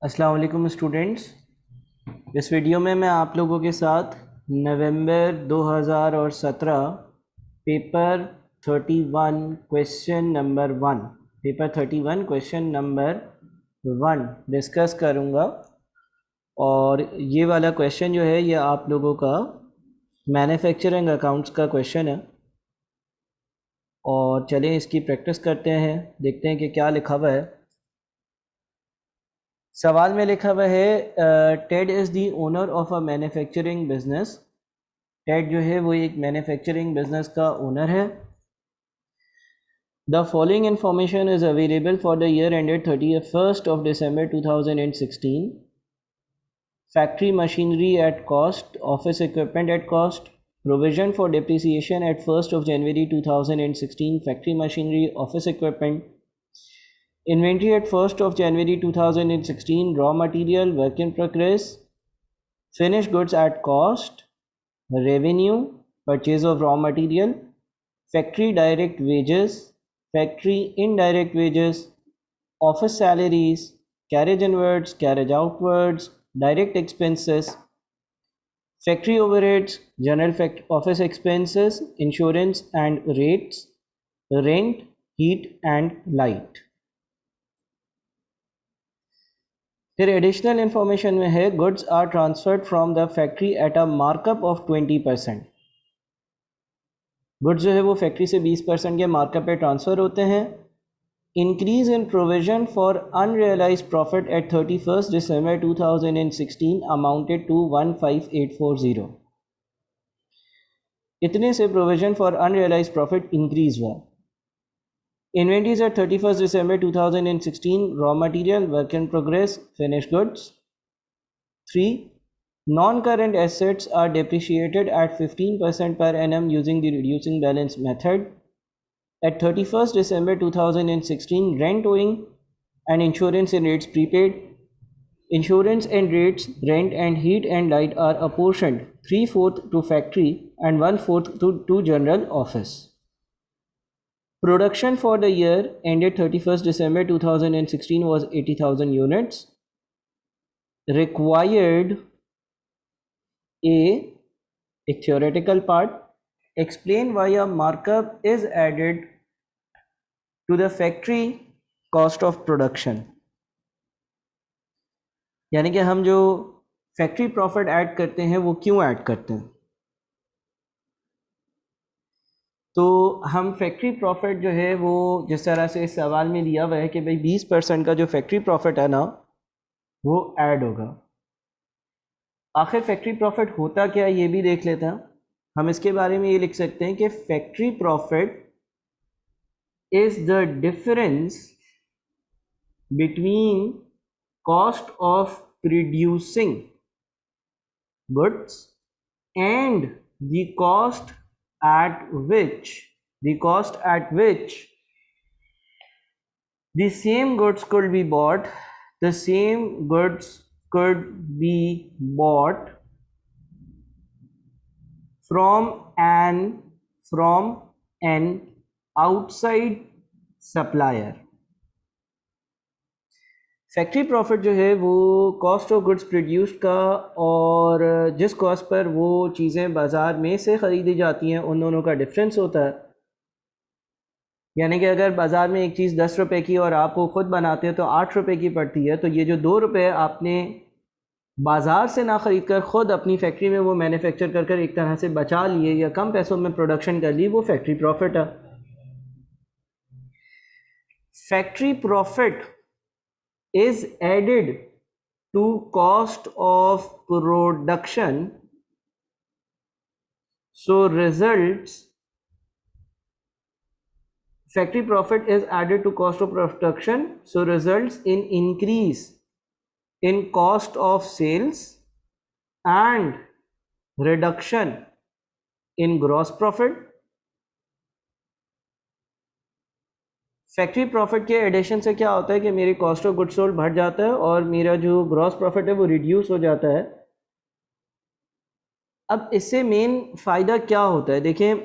अस्सलाम वालेकुम स्टूडेंट्स। इस वीडियो में मैं आप लोगों के साथ नवंबर 2017 पेपर 31 क्वेश्चन नंबर 1 डिस्कस करूँगा। और ये वाला क्वेश्चन जो है ये आप लोगों का मैन्युफैक्चरिंग अकाउंट्स का क्वेश्चन है। और चलें इसकी प्रैक्टिस करते हैं, देखते हैं कि क्या लिखा हुआ है। सवाल में लिखा हुआ है Ted is the owner of a manufacturing business. Ted जो है वो एक मैन्युफैक्चरिंग बिजनेस का ओनर है। The following information is available for the year ended 31st of December 2016। Factory machinery at cost, office equipment at cost, provision for depreciation at 1st of January 2016 factory machinery office equipment, inventory at 1st of January 2016 raw material work in progress, finished goods at cost, revenue, purchase of raw material, factory direct wages, factory indirect wages, office salaries, carriage inwards, carriage outwards, direct expenses, factory overheads, general office expenses, insurance and rates, rent, heat and light। फिर additional information में है goods are transferred from the factory at a markup of 20%। Goods जो है वो factory से 20% के markup पे transfer होते हैं। Increase in provision for unrealised profit at 31st December 2016 amounted to 15840। इतने से provision for unrealised profit increase हुआ। Inventories at 31st December 2016 raw material, work in progress, finished goods. 3. Non-current assets are depreciated at 15% per annum using the reducing balance method. At 31st December 2016 rent owing and insurance and rates prepaid. Insurance and rates, rent and heat and light are apportioned 3/4 to factory and 1/4 to general office. Production for the year ended 31st December 2016 was 80,000 units. Required a theoretical part. Explain why a markup is added to the factory cost of production। यानी कि हम जो factory profit add करते हैं वो क्यों add करते हैं। तो हम फैक्ट्री प्रॉफिट जो है वो जिस तरह से इस सवाल में दिया हुआ है कि भाई 20% का जो फैक्ट्री प्रॉफिट है ना वो ऐड होगा। आखिर फैक्ट्री प्रॉफिट होता क्या है ये भी देख लेते हैं। हम इसके बारे में ये लिख सकते हैं कि factory profit is the difference between cost of producing goods and the cost at which the same goods could be bought. The same goods could be bought from an outside supplier। Factory profit जो है वो cost of goods produced का और जिस cost per वो चीज़ें बाज़ार में से ख़रीदी जाती हैं उन दोनों का डिफरेंस होता है। यानी कि अगर बाज़ार में एक चीज़ 10 रुपये की और आप वो ख़ुद बनाते हो तो 8 रुपये की पड़ती है, तो ये जो 2 रुपये आपने बाज़ार से ना ख़रीद कर ख़ुद अपनी फैक्ट्री में वो मैन्युफैक्चर कर कर एक तरह से बचा लिए या कम पैसों में प्रोडक्शन कर ली, वो फैक्ट्री प्रॉफिट है। Factory profit is added to cost of production, so results factory profit is added to cost of production, so results in increase in cost of sales and reduction in gross profit। Factory profit के addition से क्या होता है कि मेरी cost of goods sold बढ़ जाता है और मेरा जो ग्रॉस प्रॉफिट है वो रिड्यूस हो जाता है। अब इससे मेन फ़ायदा क्या होता है, देखें,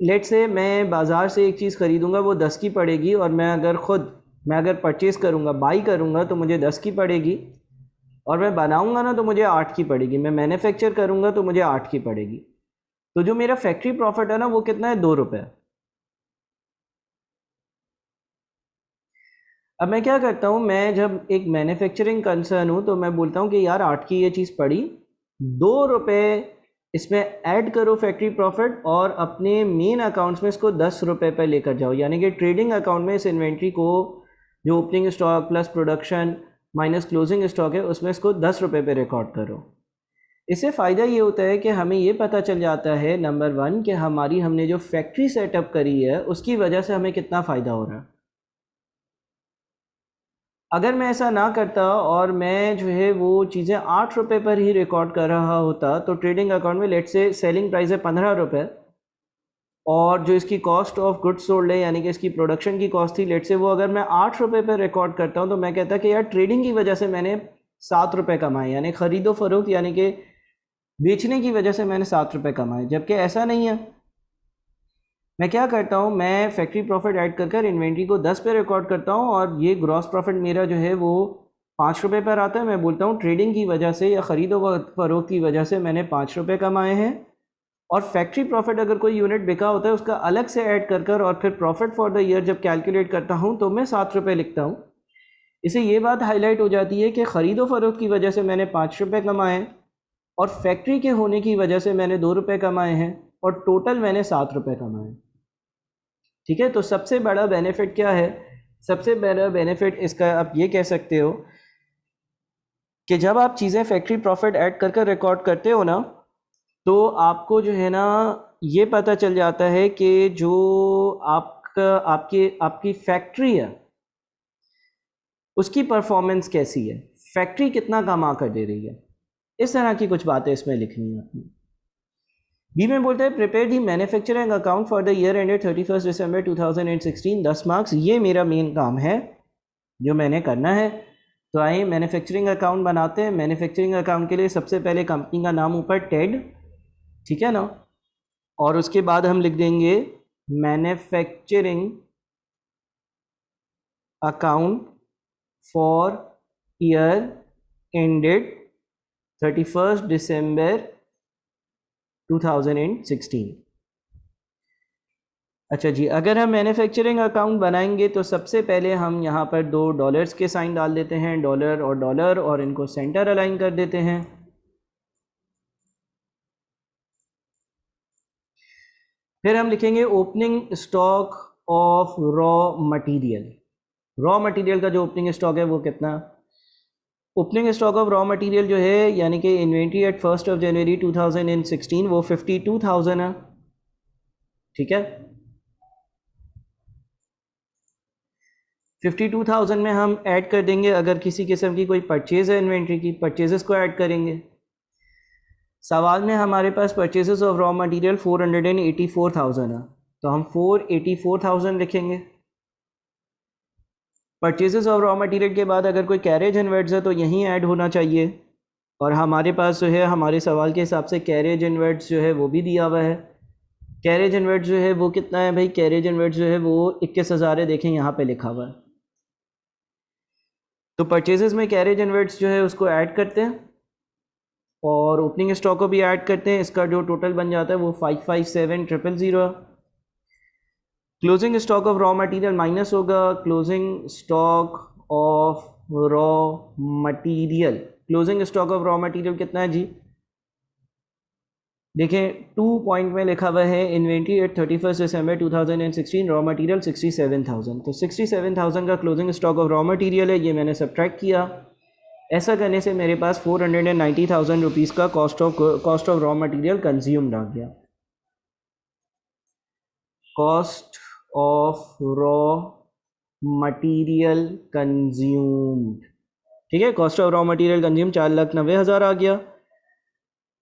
लेट से मैं बाज़ार से एक चीज़ ख़रीदूँगा वो 10 की पड़ेगी और मैं अगर परचेज़ करूँगा, बाई करूँगा तो मुझे 10 की पड़ेगी। और मैं बनाऊंगा ना तो मुझे 8 की पड़ेगी, मैं मैन्युफैक्चर करूंगा तो मुझे 8 की पड़ेगी। तो जो मेरा फैक्ट्री प्रॉफिट है ना वो कितना है, 2 रुपये। अब मैं क्या करता हूँ, मैं जब एक मैन्युफैक्चरिंग कंसर्न हूँ तो मैं बोलता हूँ कि यार 8 की ये चीज़ पड़ी, 2 रुपये इसमें ऐड करो फैक्ट्री प्रॉफिट और अपने मेन अकाउंट्स में इसको 10 रुपये पर लेकर जाओ, यानी कि ट्रेडिंग अकाउंट में इस इन्वेंट्री को, जो opening stock plus production minus closing stock है, उसमें इसको 10 रुपये पे रिकॉर्ड करो। इससे फ़ायदा ये होता है कि हमें ये पता चल जाता है नंबर 1 कि हमने जो फैक्ट्री सेटअप करी है उसकी वजह से हमें कितना फ़ायदा हो रहा है। अगर मैं ऐसा ना करता और मैं जो है वो चीज़ें 8 रुपये पर ही रिकॉर्ड कर रहा होता, तो ट्रेडिंग अकाउंट में लेट से सेलिंग प्राइस है 15 रुपये, और जो इसकी कॉस्ट ऑफ गुड्स सोल्ड है यानी कि इसकी प्रोडक्शन की कॉस्ट थी लेट से, वो अगर मैं 8 रुपये पर रिकॉर्ड करता हूँ तो मैं कहता कि यार ट्रेडिंग की वजह से मैंने 7 रुपये कमाए, यानी ख़रीदो फरोख्त यानी कि बेचने की वजह से मैंने 7 रुपये कमाए। जबकि ऐसा नहीं है। मैं क्या करता हूँ, मैं फैक्ट्री प्रॉफिट ऐड कर कर इन्वेंट्री को 10 पे रिकॉर्ड करता हूँ और ये ग्रॉस प्रॉफिट मेरा जो है वो 5 रुपये पर आता है। मैं बोलता हूँ ट्रेडिंग की वजह से या ख़रीदो फरोख्त की वजह से मैंने 5 रुपये कमाए हैं। और फैक्ट्री प्रॉफिट अगर कोई यूनिट बिका होता है उसका अलग से ऐड कर कर और फिर प्रॉफिट फॉर द ईयर जब कैलकुलेट करता हूँ तो मैं 7 रुपये लिखता हूँ। इससे ये बात हाईलाइट हो जाती है कि ख़रीदो फरोख्त की वजह से मैंने 5 रुपये कमाए और फैक्ट्री के होने की वजह से मैंने 2 रुपये कमाए हैं और टोटल मैंने 7 रुपये कमाए। ठीक है, तो सबसे बड़ा बेनिफिट क्या है? सबसे बड़ा बेनिफिट इसका आप ये कह सकते हो कि जब आप चीज़ें फैक्ट्री प्रॉफिट ऐड कर कर रिकॉर्ड करते हो ना, तो आपको जो है ना ये पता चल जाता है कि जो आपका आपकी फैक्ट्री है उसकी परफॉर्मेंस कैसी है, फैक्ट्री कितना कमा कर दे रही है। इस तरह की कुछ बातें इसमें लिखनी है आपने। बी में बोलते हैं prepare the manufacturing account for the year ended 31 December 2016, 10 marks. ये मेरा मेन काम है जो मैंने करना है। तो आइए मैन्युफैक्चरिंग अकाउंट बनाते हैं। मैन्युफैक्चरिंग अकाउंट के लिए सबसे पहले कंपनी का नाम ऊपर टेड, ठीक है ना, और उसके बाद हम लिख देंगे manufacturing account for year ended 31 December 2016। अच्छा जी, अगर हम मैन्युफैक्चरिंग अकाउंट बनाएंगे तो सबसे पहले हम यहाँ पर 2 डॉलर्स के साइन डाल देते हैं, डॉलर, और इनको सेंटर अलाइन कर देते हैं। फिर हम लिखेंगे opening stock of raw material. Raw material का जो ओपनिंग स्टॉक है वो कितना? Opening stock of raw material जो है यानी कि इन्वेंट्री एट 1 जनवरी 2016 वो 52,000 है। ठीक है, 52,000 में हम ऐड कर देंगे अगर किसी किस्म की कोई परचेज़ है इन्वेंट्री की, परचेजेस को ऐड करेंगे। सवाल में हमारे पास परचेजेस ऑफ रॉ मटेरियल 484,000 है, तो हम 484,000 लिखेंगे। परचेजेस ऑफ रॉ मटेरियल के बाद अगर कोई कैरेज इनवर्ट्स है तो यहीं ऐड होना चाहिए, और हमारे पास जो है हमारे सवाल के हिसाब से कैरेज इनवर्ट्स जो है वो भी दिया हुआ है। कैरेज इनवर्ट्स जो है वो कितना है भाई? कैरेज इनवर्ट्स जो है वो 21,000 है, देखें यहाँ पे लिखा हुआ है। तो परचेजेस में कैरेज इनवर्ट्स जो है उसको ऐड करते हैं और ओपनिंग स्टॉक को भी ऐड करते हैं। इसका जो टोटल बन जाता है वो 557,000 है। Closing stock of raw material minus होगा closing stock of raw material. Closing stock of raw material कितना है जी? देखें 2 पॉइंट में लिखा हुआ है inventory at 31 December 2016, raw material 67,000। तो 67,000 का closing stock of raw material है, ये मैंने सब्ट्रैक्ट किया। ऐसा करने से मेरे पास 490,000 रुपीज़ का cost of raw material consumed आ गया। Cost of raw material consumed, ठीक है, cost of raw material consume 4,90,000 आ गया।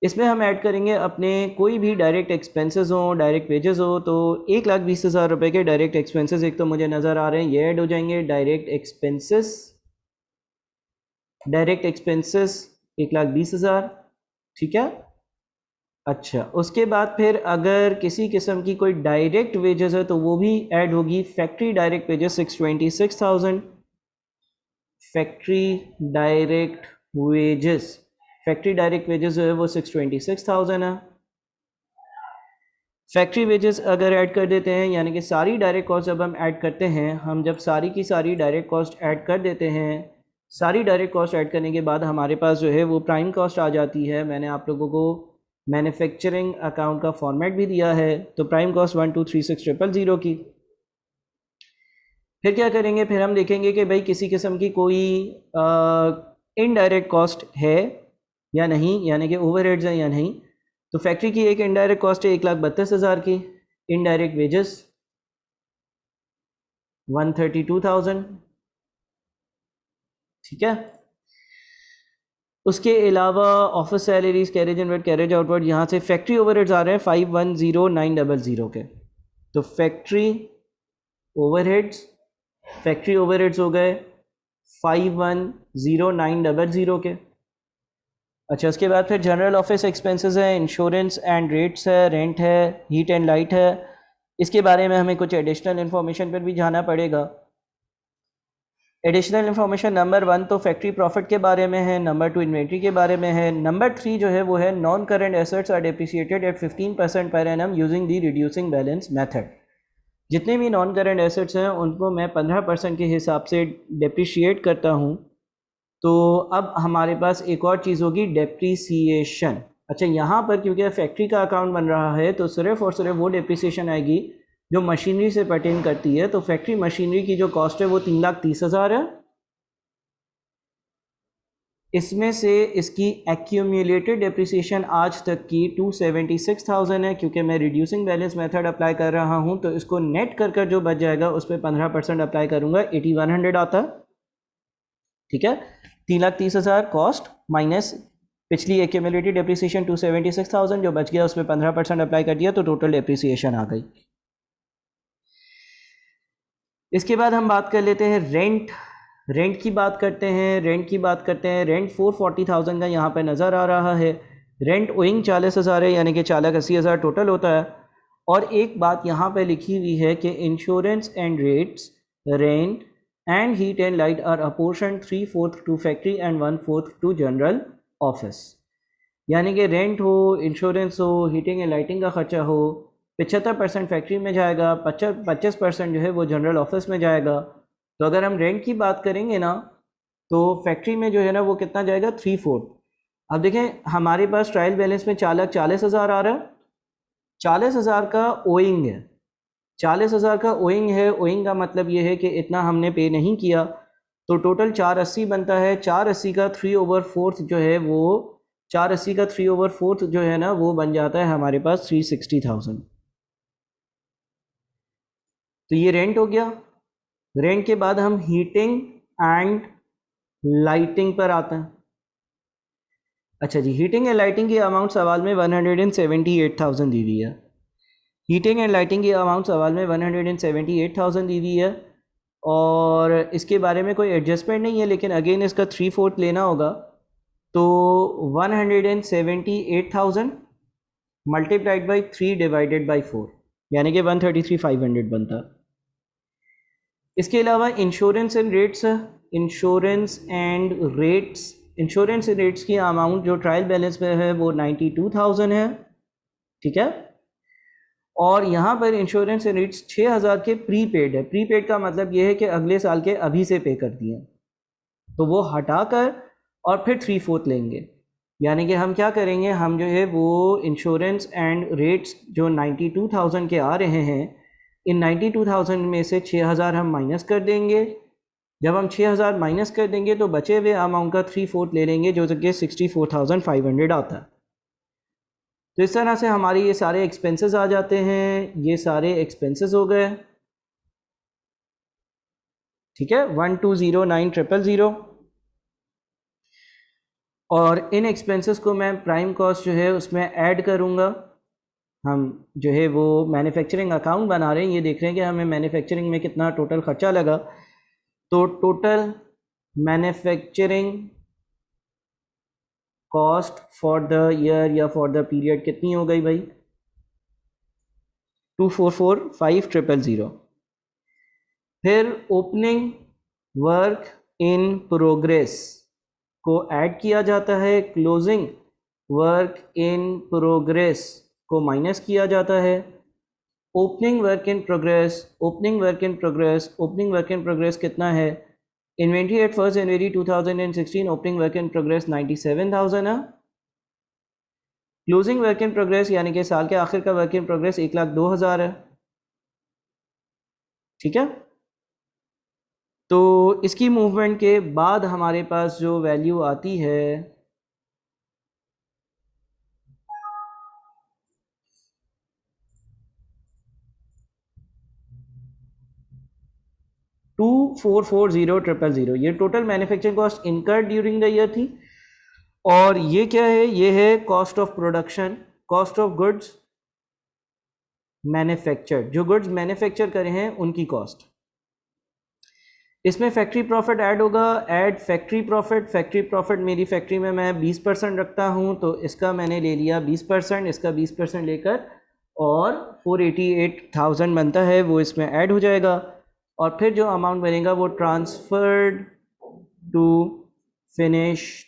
इसमें हम ऐड करेंगे अपने कोई भी डायरेक्ट एक्सपेंसेस हो, डायरेक्ट वेजेस हो, तो 1,20,000 रुपये के डायरेक्ट एक्सपेंसेस एक तो मुझे नज़र आ रहे हैं, ये ऐड हो जाएंगे। डायरेक्ट एक्सपेंसेस 1,20,000, ठीक है। अच्छा, उसके बाद फिर अगर किसी किस्म की कोई डायरेक्ट वेजेस है तो वो भी ऐड होगी। Factory direct wages 626,000, factory direct wages, factory direct wages जो है वो 626,000 है। फैक्ट्री वेजेस अगर ऐड कर देते हैं, यानी कि सारी डायरेक्ट कॉस्ट जब हम ऐड करते हैं, हम जब सारी की सारी डायरेक्ट कॉस्ट ऐड कर देते हैं, सारी डायरेक्ट कॉस्ट ऐड करने के बाद हमारे पास जो है वो प्राइम कॉस्ट आ जाती है। मैंने आप लोगों को मैन्युफैक्चरिंग अकाउंट का फॉर्मेट भी दिया है। तो प्राइम कॉस्ट 1236000 की। फिर क्या करेंगे, फिर हम देखेंगे कि भाई किसी किस्म की कोई इनडायरेक्ट कॉस्ट है या नहीं, यानी कि ओवरहेड्स हैं या नहीं। तो फैक्ट्री की एक इनडायरेक्ट कॉस्ट है 1,32,000 की, इनडायरेक्ट वेजेस 132,000, ठीक है। उसके अलावा office salaries, carriage inward, carriage outward, यहाँ से फैक्ट्री ओवरहेड्स आ रहे हैं 510900 के। तो फैक्ट्री ओवरहेड्स हो गए 510900 के। अच्छा, उसके बाद फिर जनरल ऑफिस एक्सपेंसेस है, इंश्योरेंस एंड रेट्स है, रेंट है, हीट एंड लाइट है। इसके बारे में हमें कुछ एडिशनल इन्फॉर्मेशन पर भी जाना पड़ेगा। एडिशनल इन्फॉर्मेशन नंबर 1 तो फैक्ट्री प्रॉफिट के बारे में है, नंबर 2 इन्वेंट्री के बारे में है, नंबर 3 जो है वो है non current assets are depreciated at 15% per annum using the reducing balance method. जितने भी नॉन करेंट एसेट्स हैं उनको मैं 15% के हिसाब से डेप्रिशिएट करता हूँ। तो अब हमारे पास एक और चीज़ होगी, डेप्रीसिएशन। अच्छा, यहाँ पर क्योंकि फैक्ट्री का अकाउंट बन रहा है तो सिर्फ और सिर्फ वो डेप्रीसिएशन आएगी जो मशीनरी से पर्टेन करती है। तो फैक्ट्री मशीनरी की जो कॉस्ट है वो 3,30,000 है। इसमें से इसकी एक्यूमुलेटेड डेप्रिसिएशन आज तक की 276,000 है। क्योंकि मैं रिड्यूसिंग बैलेंस मेथड अप्लाई कर रहा हूँ तो इसको नेट कर जो बच जाएगा उस पर 15% अप्लाई करूँगा, 8100 आता, ठीक है। 3,30,000 कॉस्ट माइनस पिछली एक्यूमुलेटेड डेप्रिसिएशन 276,000, जो बच गया उस पर 15% अप्लाई कर दिया तो टोटल डेप्रिसिएशन आ गई। इसके बाद हम बात कर लेते हैं रेंट की बात करते हैं। रेंट 440,000 का यहाँ पर नज़र आ रहा है। रेंट ओइंग 40,000 है, यानी कि 4,80,000 टोटल होता है। और एक बात यहाँ पे लिखी हुई है कि insurance and rates, rent and heat and light are apportion 3/4 to factory and 1/4 to general office. यानी कि रेंट हो, इंश्योरेंस हो, हीटिंग एंड लाइटिंग का खर्चा हो, 75% फैक्ट्री में जाएगा, 25% जो है वो जनरल ऑफिस में जाएगा। तो अगर हम रेंट की बात करेंगे ना तो फैक्ट्री में जो है ना वो कितना जाएगा, 3/4। अब देखें हमारे पास ट्रायल बैलेंस में 4,40,000 आ रहा है। 40,000 का ओइंग है, 40,000 का ओइंग है। ओइंग का मतलब ये है कि इतना हमने पे नहीं किया, तो टोटल 480 बनता है। 480 का 3/4 जो है वो 480 का 3/4 जो है ना वो बन जाता है हमारे पास 360,000। तो ये रेंट हो गया। रेंट के बाद हम हीटिंग एंड लाइटिंग पर आते हैं। अच्छा जी, हीटिंग एंड लाइटिंग की अमाउंट सवाल में 178,000 दी हुई है। हीटिंग एंड लाइटिंग की अमाउंट सवाल में 178,000 दी हुई है और इसके बारे में कोई एडजस्टमेंट नहीं है, लेकिन अगेन इसका 3/4 लेना होगा। तो 178,000 मल्टीप्लाइड बाई 3 डिवाइडेड बाई 4, यानी कि 133,500 बनता। इसके अलावा इंश्योरेंस एंड रेट्स की अमाउंट जो ट्रायल बैलेंस में है वो 92,000 है, ठीक है। और यहाँ पर इंश्योरेंस एंड रेट्स 6,000 के प्रीपेड है। प्रीपेड का मतलब ये है कि अगले साल के अभी से पे कर दिए, तो वो हटाकर और फिर 3/4 लेंगे। यानी कि हम क्या करेंगे, हम जो है वो इंश्योरेंस एंड रेट्स जो 92,000 के आ रहे हैं, इन 92,000 में से 6,000 हम माइनस कर देंगे। जब हम 6,000 माइनस कर देंगे तो बचे हुए अमाउंट का 3/4 ले लेंगे, जो कि 64,500 आता है। तो इस तरह से हमारे ये सारे एक्सपेंसेस आ जाते हैं। ये सारे एक्सपेंसेस हो गए, ठीक है, 1209000। और इन एक्सपेंसेस को मैं प्राइम कॉस्ट जो है उसमें ऐड करूँगा। हम जो है वो मैन्युफैक्चरिंग अकाउंट बना रहे हैं, ये देख रहे हैं कि हमें मैन्युफैक्चरिंग में कितना टोटल खर्चा लगा। तो total manufacturing cost for the year या फॉर द पीरियड कितनी हो गई भाई, 244,500। फिर ओपनिंग वर्क इन प्रोग्रेस को ऐड किया जाता है, क्लोजिंग वर्क इन प्रोग्रेस को माइनस किया जाता है, opening work in progress, opening work in progress, opening work in progress कितना है, inventory eight 1 January 2016 opening work in progress 97,000 है, क्लोजिंग वर्क इन प्रोग्रेस यानी कि साल के आखिर का वर्क इन प्रोग्रेस 1,02,000 है। ठीक है, तो इसकी मूवमेंट के बाद हमारे पास जो वैल्यू आती है 2,440,000, ये total manufacturing cost incurred during the year थी। और ये क्या है, ये है cost of production, cost of goods manufactured, जो गुड्स मैन्युफैक्चर करे हैं उनकी कॉस्ट। इसमें फैक्ट्री प्रॉफिट ऐड होगा, add factory profit, factory profit मेरी फैक्ट्री में मैं 20% रखता हूँ तो इसका मैंने ले लिया 20%, इसका 20% लेकर और 488,000 बनता है वो इसमें ऐड हो जाएगा। और फिर जो अमाउंट बनेगा वो ट्रांसफर्ड टू फिनिश्ड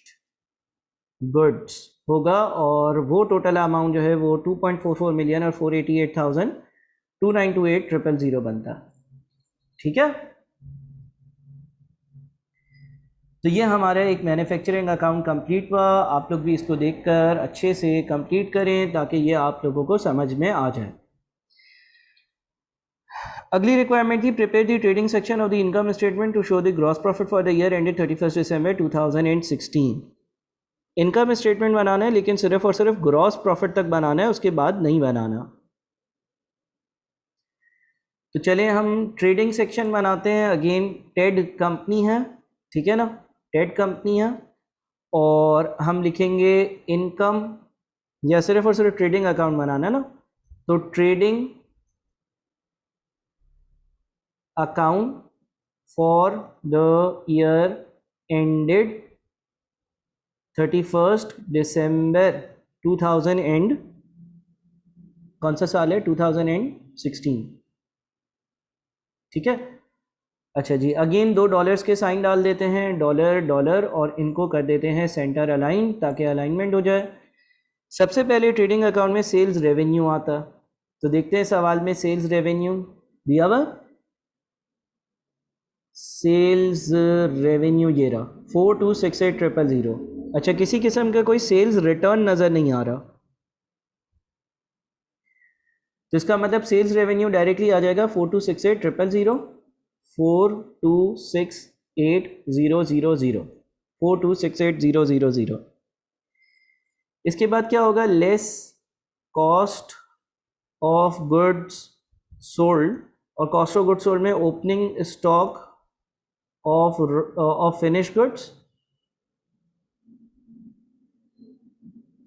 गुड्स होगा और वो टोटल अमाउंट जो है वो 2.44 मिलियन और 488,000 2928,000 बनता। ठीक है, तो ये हमारा एक मैन्युफैक्चरिंग अकाउंट कंप्लीट हुआ। आप लोग भी इसको देखकर अच्छे से कंप्लीट करें ताकि ये आप लोगों को समझ में आ जाए। अगली रिक्वायरमेंट थी, prepare the trading section of the income statement to show the gross profit for the year ended 31 December 2016। Income statement बनाना है लेकिन सिर्फ और सिर्फ ग्रॉस प्रॉफिट तक बनाना है, उसके बाद नहीं बनाना। तो चलिए हम ट्रेडिंग सेक्शन बनाते हैं। अगेन टेड कंपनी है, ठीक है ना, टेड कंपनी है और हम लिखेंगे इनकम, या सिर्फ और सिर्फ ट्रेडिंग अकाउंट बनाना है ना, तो trading account for the year ended 31 December 2000 and, कौन सा साल है, 2016। ठीक है, अच्छा जी, अगेन $2 के साइन डाल देते हैं, डॉलर डॉलर, और इनको कर देते हैं सेंटर अलाइन ताकि अलाइनमेंट हो जाए। सबसे पहले ट्रेडिंग अकाउंट में सेल्स रेवेन्यू आता, तो देखते हैं सवाल में सेल्स रेवेन्यू दिया हुआ, सेल्स रेवेन्यू ये रहा 4,268,000। अच्छा, किसी किस्म का कोई सेल्स रिटर्न नज़र नहीं आ रहा, तो इसका मतलब सेल्स रेवेन्यू डायरेक्टली आ जाएगा 4,268,000, 4,268,000, 4,268,000। इसके बाद क्या होगा, less cost of goods sold, और कॉस्ट ऑफ गुड्स सोल्ड में opening stock of finish goods,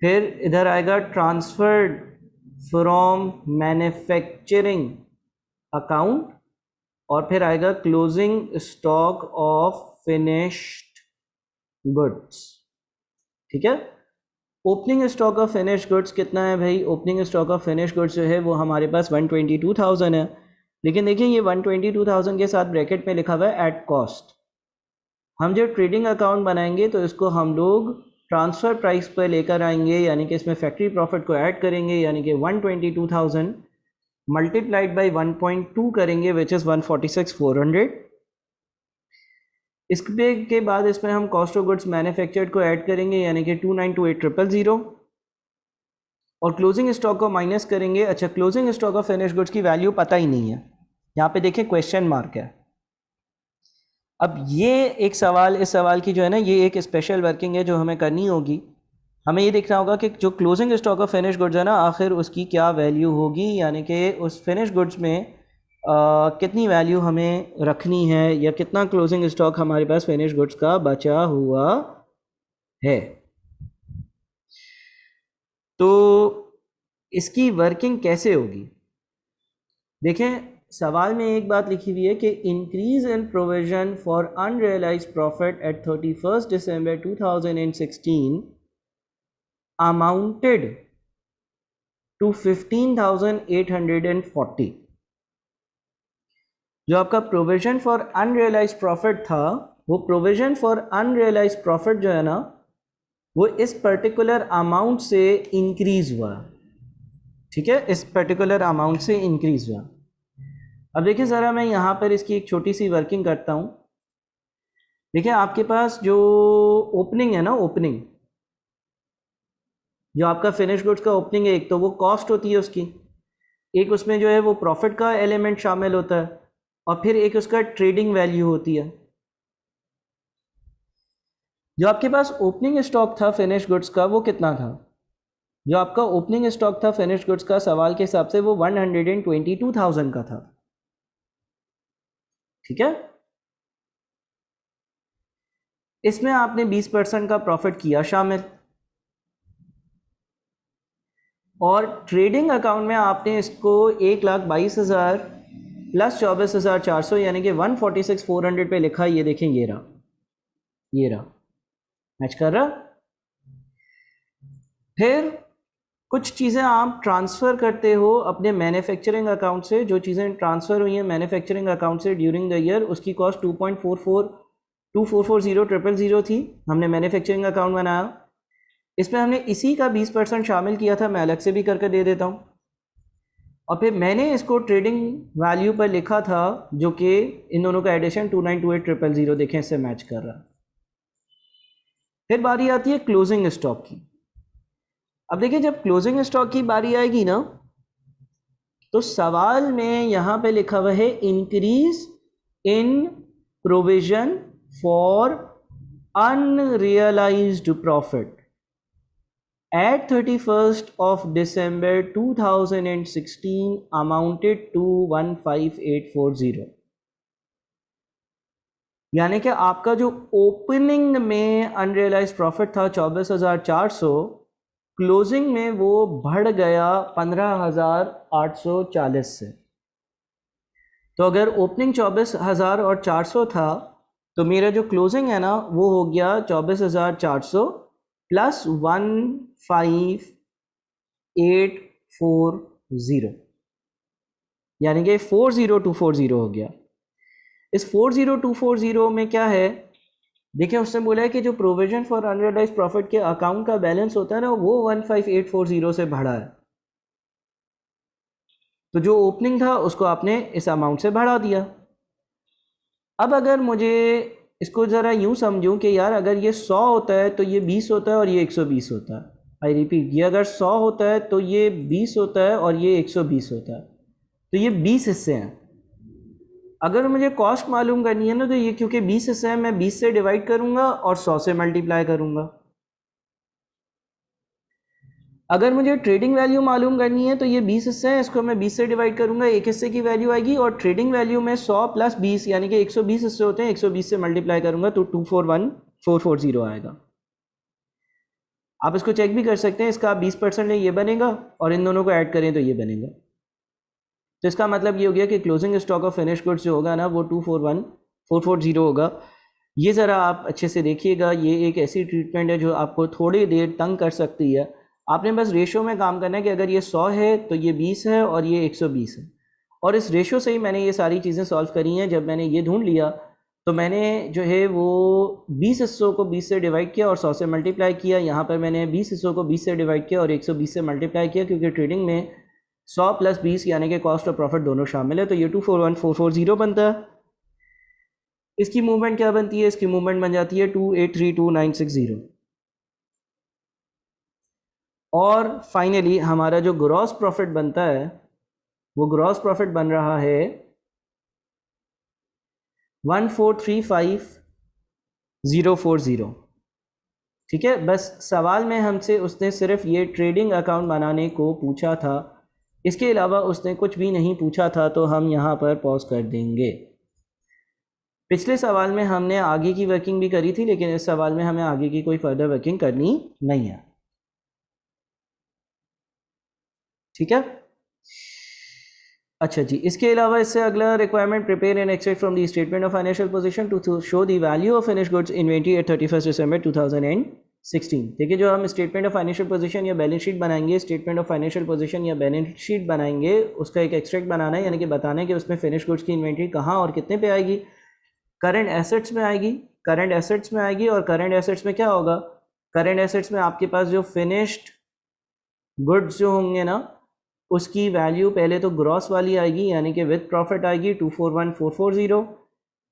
फिर इधर आएगा ट्रांसफर्ड फ्रॉम मैन्युफैक्चरिंग अकाउंट, और फिर आएगा closing stock of finished goods. ठीक है, opening stock of finish goods कितना है भाई, opening stock of finish goods जो है वो हमारे पास 122,000 है, लेकिन देखिए ये 122,000 के साथ ब्रैकेट में लिखा हुआ है एट कॉस्ट। हम जब ट्रेडिंग अकाउंट बनाएंगे तो इसको हम लोग ट्रांसफ़र प्राइस पर लेकर आएंगे, यानी कि इसमें फैक्ट्री प्रॉफिट को ऐड करेंगे, यानी कि 122,000 मल्टीप्लाइड बाई 1.2 करेंगे विच इज़ 146,400। इसके के बाद इसमें हम कॉस्ट ऑफ गुड्स मैन्युफैक्चर्ड को ऐड करेंगे, यानी कि 2,928,000, और क्लोजिंग स्टॉक को माइनस करेंगे। अच्छा, closing stock of finish goods की वैल्यू पता ही नहीं है, यहाँ पे देखिए क्वेश्चन मार्क है। अब ये एक सवाल, इस सवाल की जो है ना ये एक स्पेशल वर्किंग है जो हमें करनी होगी। हमें ये देखना होगा कि जो closing stock of finish goods है ना, आखिर उसकी क्या वैल्यू होगी, यानी कि उस फिनिश गुड्स में कितनी वैल्यू हमें रखनी है, या कितना क्लोजिंग स्टॉक हमारे पास फिनिश गुड्स का बचा हुआ है। तो इसकी वर्किंग कैसे होगी, देखें सवाल में एक बात लिखी हुई है कि increase in provision for unrealised profit at 31 December 2016 amounted to 15,840। जो आपका प्रोविजन फॉर अनरियलाइज्ड प्रॉफिट था वो प्रोविजन फॉर अनरियलाइज्ड प्रॉफिट जो है ना, वो इस पर्टिकुलर अमाउंट से इंक्रीज हुआ, ठीक है, इस पर्टिकुलर अमाउंट से इंक्रीज हुआ। अब देखिए ज़रा मैं यहाँ पर इसकी एक छोटी सी वर्किंग करता हूँ। देखिए आपके पास जो ओपनिंग है ना, ओपनिंग जो आपका फिनिश गुड्स का ओपनिंग है, एक तो वो कॉस्ट होती है उसकी, एक उसमें जो है वो प्रॉफिट का एलिमेंट शामिल होता है, और फिर एक उसका ट्रेडिंग वैल्यू होती है। जो आपके पास ओपनिंग स्टॉक था फिनिश गुड्स का वो कितना था? जो आपका ओपनिंग स्टॉक था फिनिश गुड्स का सवाल के हिसाब से वो 122,000 का था, ठीक है। इसमें आपने 20% का प्रॉफिट किया शामिल, और ट्रेडिंग अकाउंट में आपने इसको 1,22,000 प्लस 24,400 यानी कि 146,400 पे लिखा। ये देखें, ये रहा, ये रहा, मैच कर रहा। फिर कुछ चीज़ें आप ट्रांसफ़र करते हो अपने मैन्युफैक्चरिंग अकाउंट से। जो चीज़ें ट्रांसफ़र हुई हैं मैन्युफैक्चरिंग अकाउंट से ड्यूरिंग द ईयर, उसकी कॉस्ट 2,440,000 थी। हमने मैन्युफैक्चरिंग अकाउंट बनाया, इसमें हमने इसी का 20% शामिल किया था। मैं अलग से भी करके दे देता हूँ। और फिर मैंने इसको ट्रेडिंग वैल्यू पर लिखा था, जो कि इन दोनों का एडिशन 2,98,000 देखें इससे मैच कर रहा है। फिर बारी आती है क्लोजिंग स्टॉक की। अब देखिए जब क्लोजिंग स्टॉक की बारी आएगी ना, तो सवाल में यहाँ पे लिखा हुआ है increase in provision for unrealised profit at 31st of December 2016 amounted to 15840। यानी कि आपका जो ओपनिंग में अनरियलाइज्ड प्रॉफिट था 24,400, क्लोजिंग में वो बढ़ गया 15,840 से। तो अगर ओपनिंग 24,400 था, तो मेरा जो क्लोजिंग है ना वो हो गया 24,400 प्लस 15840, यानी कि 40240 हो गया। इस 40240 में क्या है, देखिए उसने बोला है कि जो प्रोविजन फॉर अनरियलाइज्ड प्रॉफिट के अकाउंट का बैलेंस होता है ना, वो 15840 से बढ़ा है। तो जो ओपनिंग था उसको आपने इस अमाउंट से बढ़ा दिया। अब अगर मुझे इसको ज़रा यूँ समझूं कि यार अगर ये 100 होता है तो ये 20 होता है और ये 120 होता है। आई रिपीट, ये अगर 100 होता है तो ये 20 होता है और ये 120 होता है। तो ये 20 हिस्से हैं। अगर मुझे कॉस्ट मालूम करनी है ना, तो ये क्योंकि 20 हिस्से हैं, मैं 20 से डिवाइड करूँगा और 100 से मल्टीप्लाई करूँगा। अगर मुझे ट्रेडिंग वैल्यू मालूम करनी है तो ये 20 हिस्से हैं, इसको मैं 20 से डिवाइड करूँगा, एक हिस्से की वैल्यू आएगी, और ट्रेडिंग वैल्यू में 100 प्लस 20 यानी कि 120 हिस्से होते हैं, 120 से मल्टीप्लाई करूँगा तो 241,440 आएगा। आप इसको चेक भी कर सकते हैं, इसका 20% है, ये बनेगा, और इन दोनों को ऐड करें तो ये बनेगा। तो इसका मतलब ये हो गया कि closing stock of finish goods जो होगा ना वो 241,440 होगा। ये ज़रा आप अच्छे से देखिएगा, ये एक ऐसी ट्रीटमेंट है जो आपको थोड़ी देर तंग कर सकती है। आपने बस रेशो में काम करना है कि अगर ये 100 है तो ये 20 है और ये 120 है, और इस रेशो से ही मैंने ये सारी चीज़ें सॉल्व करी हैं। जब मैंने ये ढूंढ लिया तो मैंने जो है वो 20 हिस्सों को 20 से डिवाइड किया और 100 से मल्टीप्लाई किया। यहाँ पर मैंने 20 हिस्सों को 20 से डिवाइड किया और 120 से मल्टीप्लाई किया, क्योंकि ट्रेडिंग में 100 प्लस 20 यानी कि कॉस्ट और प्रॉफिट दोनों शामिल है। तो ये 241,440 बनता है। इसकी मूवमेंट क्या बनती है? इसकी मूवमेंट बन जाती है 2832960। और फाइनली हमारा जो ग्रॉस प्रॉफिट बनता है वो ग्रॉस प्रॉफिट बन रहा है 1435040। ठीक है, बस सवाल में हमसे उसने सिर्फ ये ट्रेडिंग अकाउंट बनाने को पूछा था, इसके अलावा उसने कुछ भी नहीं पूछा था, तो हम यहाँ पर पॉज कर देंगे। पिछले सवाल में हमने आगे की वर्किंग भी करी थी, लेकिन इस सवाल में हमें आगे की कोई फर्दर वर्किंग करनी नहीं है। ठीक है, अच्छा जी, इसके अलावा इससे अगला requirement, prepare and extract from the statement of financial position to show the value of finish goods inventory at 31 December 2016। देखिए, जो हम स्टेटमेंट ऑफ फाइनेंशियल पोजीशन या बैलेंस शीट बनाएंगे, स्टेटमेंट ऑफ फाइनेंशियल पोजीशन या बैलेंस शीट बनाएंगे, उसका एक extract बनाना है, यानी कि बताना है कि उसमें फिनिश गुड्स की इन्वेंटरी कहाँ और कितने पे आएगी, करंट एसेट्स में आएगी, करंट एसेट्स में आएगी, और करंट एसेट्स में क्या होगा, करंट एसेट्स में आपके पास जो फिनिश्ड गुड्स जो होंगे ना, उसकी वैल्यू पहले तो ग्रॉस वाली आएगी, यानी कि विद प्रॉफिट आएगी 241440,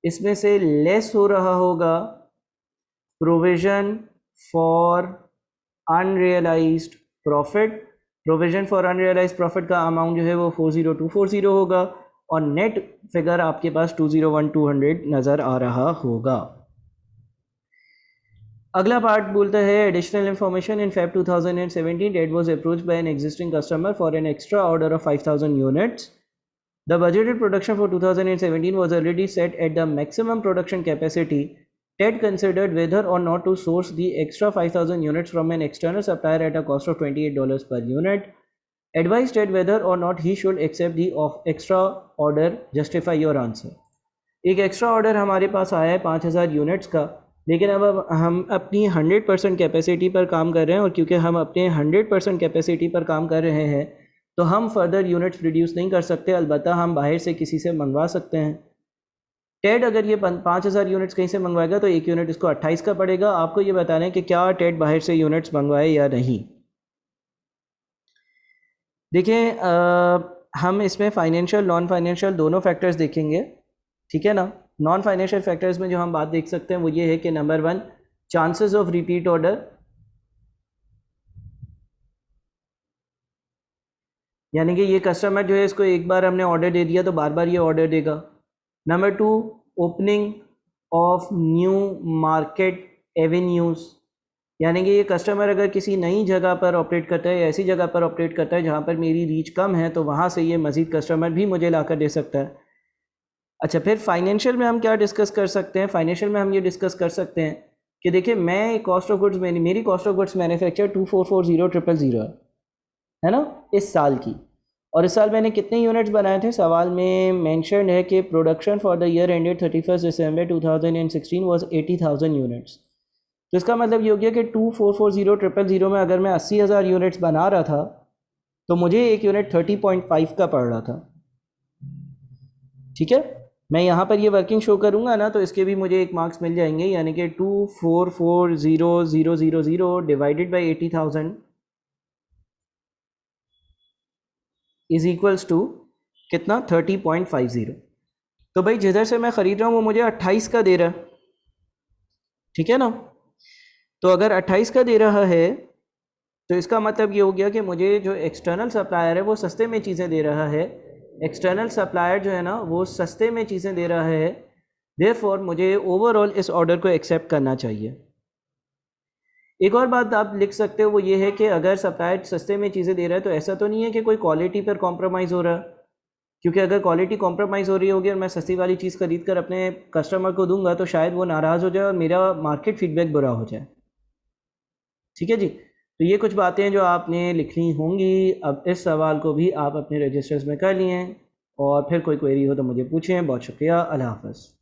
इसमें से लेस हो रहा होगा provision for unrealised profit. Provision for unrealised profit का अमाउंट जो है वो 40240 होगा, और नेट फिगर आपके पास 201200 नज़र आ रहा होगा। अगला पार्ट बोलता है additional information in Feb 2017 date was approached by an existing customer for an extra order of 5000 units. The budgeted production for 2017 was already set at the maximum production capacity. TED considered whether or not to source the extra 5000 units from an external supplier at a cost of $28 per unit. Advised TED whether or not he should accept the extra order. Justify your answer. एक extra order हमारे पास आया है 5000 units का, लेकिन अब हम अपनी 100% capacity पर काम कर रहे हैं, और क्योंकि हम अपने 100% कैपेसिटी पर काम कर रहे हैं तो हम फर्दर यूनिट्स प्रोड्यूस नहीं कर सकते, अलबत्ता हम बाहर से किसी से मंगवा सकते हैं। टेड अगर ये 5000 यूनिट्स कहीं से मंगवाएगा तो एक यूनिट इसको 28 का पड़ेगा। आपको ये बताना है कि क्या टेड बाहर से यूनिट्स मंगवाए या नहीं। देखिए, हम इसमें फाइनेंशियल नॉन फाइनेंशियल दोनों फैक्टर्स देखेंगे, ठीक है ना। नॉन फाइनेंशियल फैक्टर्स में जो हम बात देख सकते हैं वो ये है कि number 1, chances of repeat order, यानी कि ये कस्टमर जो है इसको एक बार हमने ऑर्डर दे दिया तो बार बार ये ऑर्डर देगा। Number 2, opening of new market avenues, यानी कि ये कस्टमर अगर किसी नई जगह पर ऑपरेट करता है या ऐसी जगह पर ऑपरेट करता है जहाँ पर मेरी रीच कम है, तो वहाँ से ये मज़ीद कस्टमर भी मुझे ला कर दे सकता है। अच्छा, फिर फाइनेंशियल में हम क्या डिस्कस कर सकते हैं। फाइनेंशियल में हम ये डिस्कस कर सकते हैं कि देखिए, मैं कॉस्ट ऑफ गुड्स, मेरी कॉस्ट ऑफ गुड्स मैन्युफैक्चर 2440,000 है ना इस साल की, और इस साल मैंने कितने यूनिट्स बनाए थे। सवाल में मेंशन है कि production for the year ended 31 December 2016 was 80,000 units. तो इसका मतलब ये हो गया कि 2440,000 में अगर मैं 80,000 यूनिट्स बना रहा था तो मुझे एक यूनिट 30.5 का पड़ रहा था, ठीक है। मैं यहाँ पर ये वर्किंग शो करूँगा ना तो इसके भी मुझे एक मार्क्स मिल जाएंगे, यानी कि 2440,000 divided by 80,000 is equals to कितना, 30.50। तो भाई जिधर से मैं ख़रीद रहा हूँ वो मुझे 28 का दे रहा है, ठीक है ना। तो अगर 28 का दे रहा है तो इसका मतलब ये हो गया कि मुझे जो एक्सटर्नल सप्लायर है वो सस्ते में चीज़ें दे रहा है। एक्सटर्नल सप्लायर जो है ना वो सस्ते में चीज़ें दे रहा है, देयरफॉर मुझे ओवरऑल इस ऑर्डर को एक्सेप्ट करना चाहिए। एक और बात आप लिख सकते हो वो ये है कि अगर सप्लायर सस्ते में चीज़ें दे रहा है तो ऐसा तो नहीं है कि कोई क्वालिटी पर कॉम्प्रोमाइज़ हो रहा है, क्योंकि अगर क्वालिटी कॉम्प्रोमाइज़ हो रही होगी और मैं सस्ती वाली चीज़ खरीद कर अपने कस्टमर को दूंगा तो शायद वो नाराज़ हो जाए और मेरा मार्केट फीडबैक बुरा हो जाए, ठीक है जी। तो ये कुछ बातें जो आपने लिखनी होंगी। अब इस सवाल को भी आप अपने रजिस्टर्स में कर लिए, और फिर कोई क्वेरी हो तो मुझे पूछें। बहुत शुक्रिया, अल्लाह हाफ़िज़।